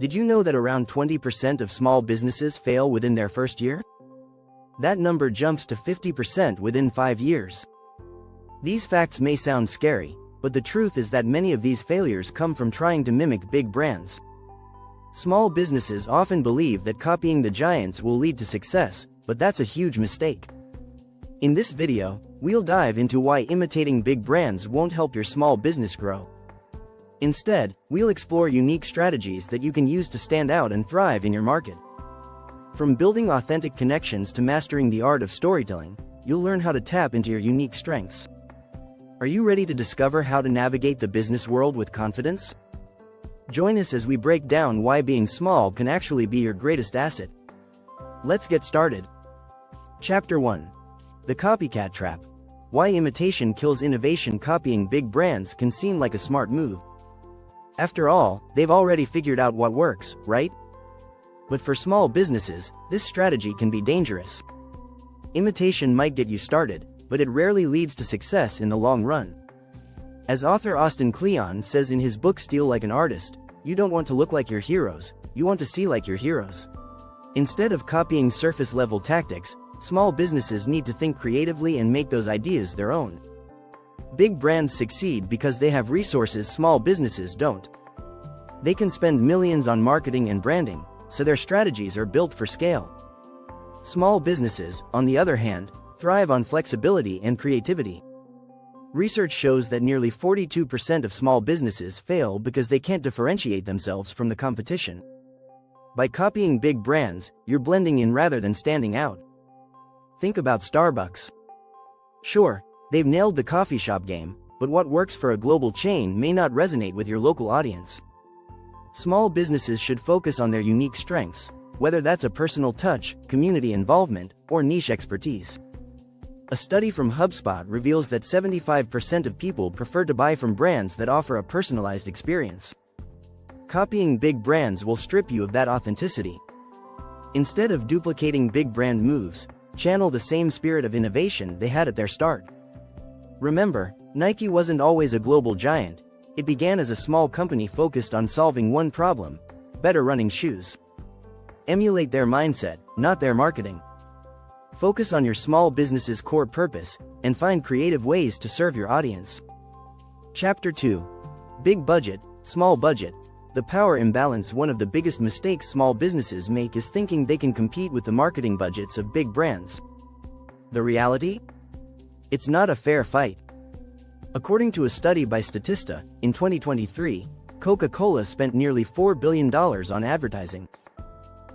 Did you know that around 20% of small businesses fail within their first year? That number jumps to 50% within 5 years. These facts may sound scary, but the truth is that many of these failures come from trying to mimic big brands. Small businesses often believe that copying the giants will lead to success, but that's a huge mistake. In this video, we'll dive into why imitating big brands won't help your small business grow. Instead, we'll explore unique strategies that you can use to stand out and thrive in your market. From building authentic connections to mastering the art of storytelling, you'll learn how to tap into your unique strengths. Are you ready to discover how to navigate the business world with confidence? Join us as we break down why being small can actually be your greatest asset. Let's get started. Chapter 1. The Copycat Trap. Why imitation kills innovation. Copying big brands can seem like a smart move. After all, they've already figured out what works, right? But for small businesses, this strategy can be dangerous. Imitation might get you started, but it rarely leads to success in the long run. As author Austin Kleon says in his book Steal Like an Artist, you don't want to look like your heroes, you want to see like your heroes. Instead of copying surface-level tactics, small businesses need to think creatively and make those ideas their own. Big brands succeed because they have resources small businesses don't. They can spend millions on marketing and branding, so their strategies are built for scale. Small businesses, on the other hand, thrive on flexibility and creativity. Research shows that nearly 42% of small businesses fail because they can't differentiate themselves from the competition. By copying big brands, you're blending in rather than standing out. Think about Starbucks. Sure, they've nailed the coffee shop game, but what works for a global chain may not resonate with your local audience. Small businesses should focus on their unique strengths, whether that's a personal touch, community involvement, or niche expertise. A study from HubSpot reveals that 75% of people prefer to buy from brands that offer a personalized experience. Copying big brands will strip you of that authenticity. Instead of duplicating big brand moves, channel the same spirit of innovation they had at their start. Remember, Nike wasn't always a global giant. It began as a small company focused on solving one problem: better running shoes. Emulate their mindset, not their marketing. Focus on your small business's core purpose, and find creative ways to serve your audience. Chapter 2. Big Budget, Small Budget. The power imbalance. One of the biggest mistakes small businesses make is thinking they can compete with the marketing budgets of big brands. The reality? It's not a fair fight. According to a study by Statista, in 2023, Coca-Cola spent nearly $4 billion on advertising.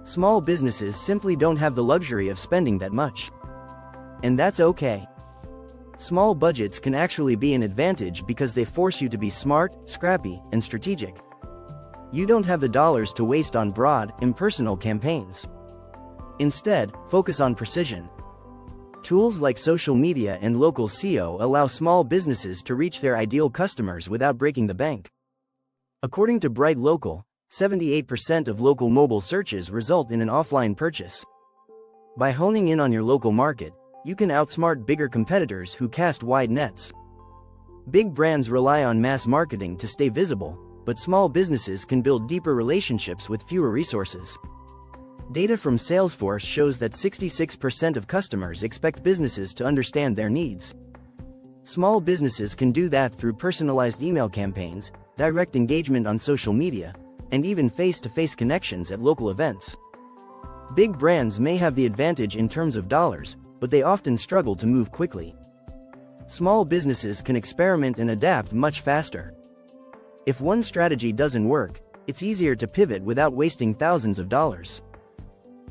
Small businesses simply don't have the luxury of spending that much. And that's okay. Small budgets can actually be an advantage because they force you to be smart, scrappy, and strategic. You don't have the dollars to waste on broad, impersonal campaigns. Instead, focus on precision. Tools like social media and local SEO allow small businesses to reach their ideal customers without breaking the bank. According to Bright Local, 78% of local mobile searches result in an offline purchase. By honing in on your local market, you can outsmart bigger competitors who cast wide nets. Big brands rely on mass marketing to stay visible, but small businesses can build deeper relationships with fewer resources. Data from Salesforce shows that 66% of customers expect businesses to understand their needs. Small businesses can do that through personalized email campaigns, direct engagement on social media, and even face-to-face connections at local events. Big brands may have the advantage in terms of dollars, but they often struggle to move quickly. Small businesses can experiment and adapt much faster. If one strategy doesn't work, it's easier to pivot without wasting thousands of dollars.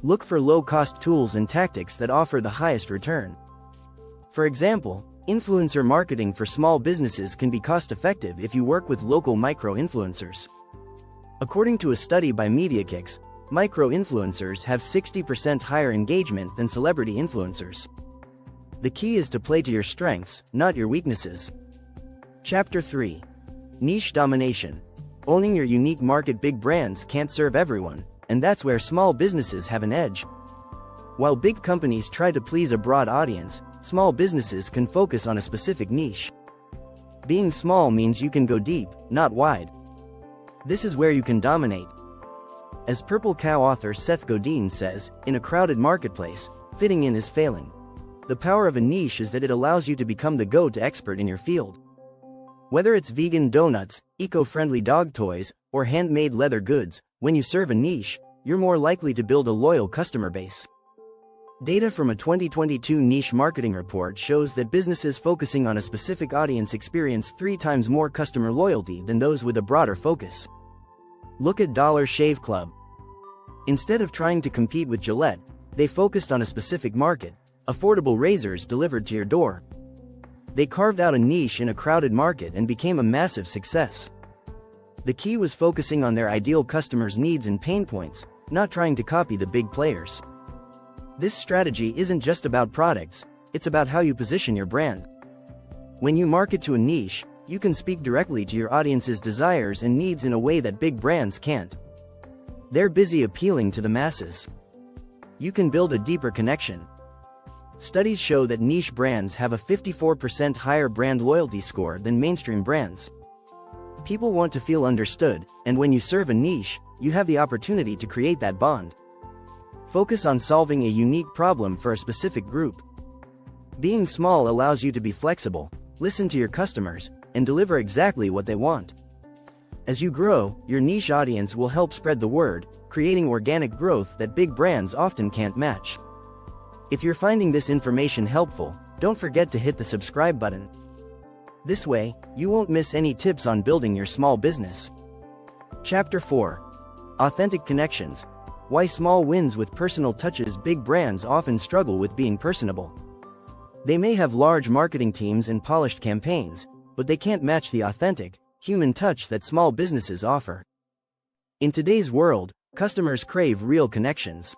Look for low-cost tools and tactics that offer the highest return. For example, influencer marketing for small businesses can be cost-effective if you work with local micro-influencers. According to a study by MediaKicks, micro-influencers have 60% higher engagement than celebrity influencers. The key is to play to your strengths, not your weaknesses. Chapter 3. Niche Domination. Owning your unique market. Big brands can't serve everyone, and that's where small businesses have an edge. While big companies try to please a broad audience, small businesses can focus on a specific niche. Being small means you can go deep, not wide. This is where you can dominate. As Purple Cow author Seth Godin says, in a crowded marketplace, fitting in is failing. The power of a niche is that it allows you to become the go-to expert in your field. Whether it's vegan donuts, eco-friendly dog toys, or handmade leather goods, when you serve a niche, you're more likely to build a loyal customer base. Data from a 2022 niche marketing report shows that businesses focusing on a specific audience experience 3 times more customer loyalty than those with a broader focus. Look at Dollar Shave Club. Instead of trying to compete with Gillette, they focused on a specific market: affordable razors delivered to your door. They carved out a niche in a crowded market and became a massive success. The key was focusing on their ideal customers' needs and pain points, not trying to copy the big players. This strategy isn't just about products, it's about how you position your brand. When you market to a niche, you can speak directly to your audience's desires and needs in a way that big brands can't. They're busy appealing to the masses. You can build a deeper connection. Studies show that niche brands have a 54% higher brand loyalty score than mainstream brands. People want to feel understood, and when you serve a niche, you have the opportunity to create that bond. Focus on solving a unique problem for a specific group. Being small allows you to be flexible, listen to your customers, and deliver exactly what they want. As you grow, your niche audience will help spread the word, creating organic growth that big brands often can't match. If you're finding this information helpful, don't forget to hit the subscribe button. This way, you won't miss any tips on building your small business. Chapter 4. Authentic Connections. Why small wins with personal touches. Big brands often struggle with being personable. They may have large marketing teams and polished campaigns, but they can't match the authentic, human touch that small businesses offer. In today's world, customers crave real connections.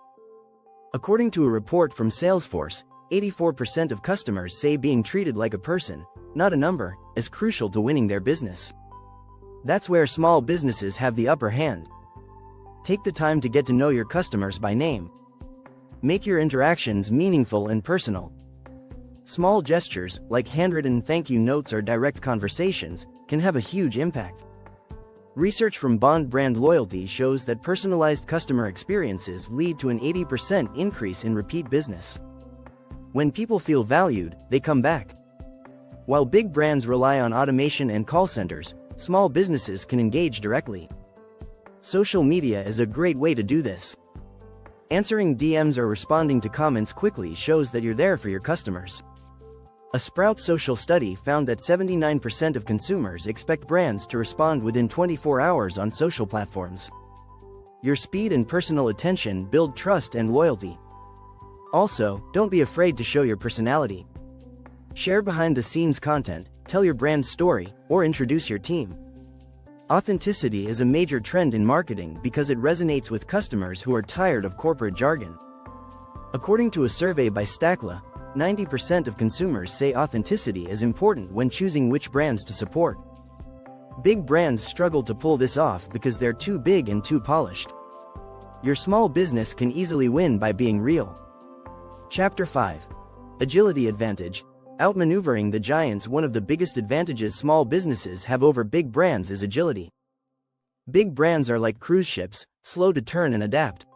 According to a report from Salesforce, 84% of customers say being treated like a person, not a number, is crucial to winning their business. That's where small businesses have the upper hand. Take the time to get to know your customers by name. Make your interactions meaningful and personal. Small gestures, like handwritten thank you notes or direct conversations, can have a huge impact. Research from Bond Brand Loyalty shows that personalized customer experiences lead to an 80% increase in repeat business. When people feel valued, they come back. While big brands rely on automation and call centers, small businesses can engage directly. Social media is a great way to do this. Answering DMs or responding to comments quickly shows that you're there for your customers. A Sprout Social study found that 79% of consumers expect brands to respond within 24 hours on social platforms. Your speed and personal attention build trust and loyalty. Also, don't be afraid to show your personality. Share behind-the-scenes content, tell your brand story, or introduce your team. Authenticity is a major trend in marketing because it resonates with customers who are tired of corporate jargon. According to a survey by Stackla, 90% of consumers say authenticity is important when choosing which brands to support. Big brands struggle to pull this off because they're too big and too polished. Your small business can easily win by being real. Chapter 5. Agility Advantage. Outmaneuvering the giants. One of the biggest advantages small businesses have over big brands is agility. Big brands are like cruise ships, slow to turn and adapt.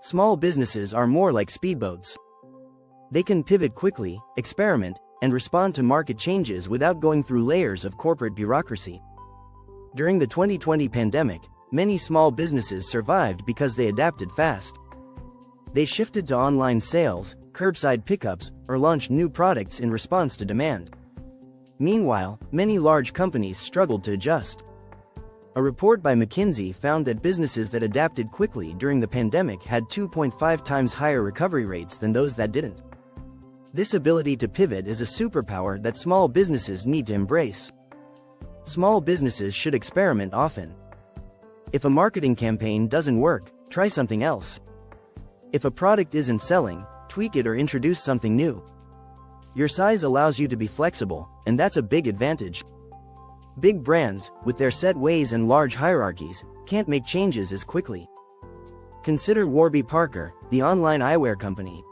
Small businesses are more like speedboats. They can pivot quickly, experiment, and respond to market changes without going through layers of corporate bureaucracy. During the 2020 pandemic, many small businesses survived because they adapted fast. They shifted to online sales, curbside pickups, or launched new products in response to demand. Meanwhile, many large companies struggled to adjust. A report by McKinsey found that businesses that adapted quickly during the pandemic had 2.5 times higher recovery rates than those that didn't. This ability to pivot is a superpower that small businesses need to embrace. Small businesses should experiment often. If a marketing campaign doesn't work, try something else. If a product isn't selling, tweak it or introduce something new. Your size allows you to be flexible, and that's a big advantage. Big brands, with their set ways and large hierarchies, can't make changes as quickly. Consider Warby Parker, the online eyewear company.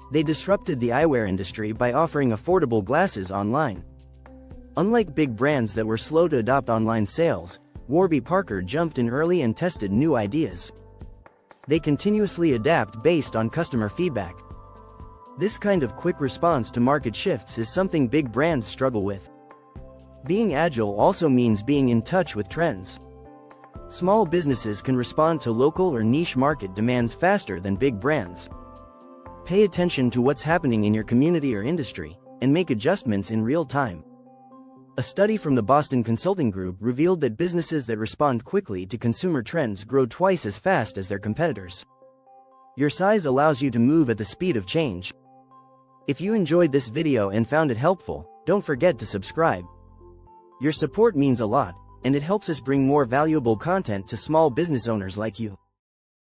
They disrupted the eyewear industry by offering affordable glasses online. Unlike big brands that were slow to adopt online sales, Warby Parker jumped in early and tested new ideas. They continuously adapt based on customer feedback. This kind of quick response to market shifts is something big brands struggle with. Being agile also means being in touch with trends. Small businesses can respond to local or niche market demands faster than big brands. Pay attention to what's happening in your community or industry, and make adjustments in real time. A study from the Boston Consulting Group revealed that businesses that respond quickly to consumer trends grow twice as fast as their competitors. Your size allows you to move at the speed of change. If you enjoyed this video and found it helpful, don't forget to subscribe. Your support means a lot, and it helps us bring more valuable content to small business owners like you.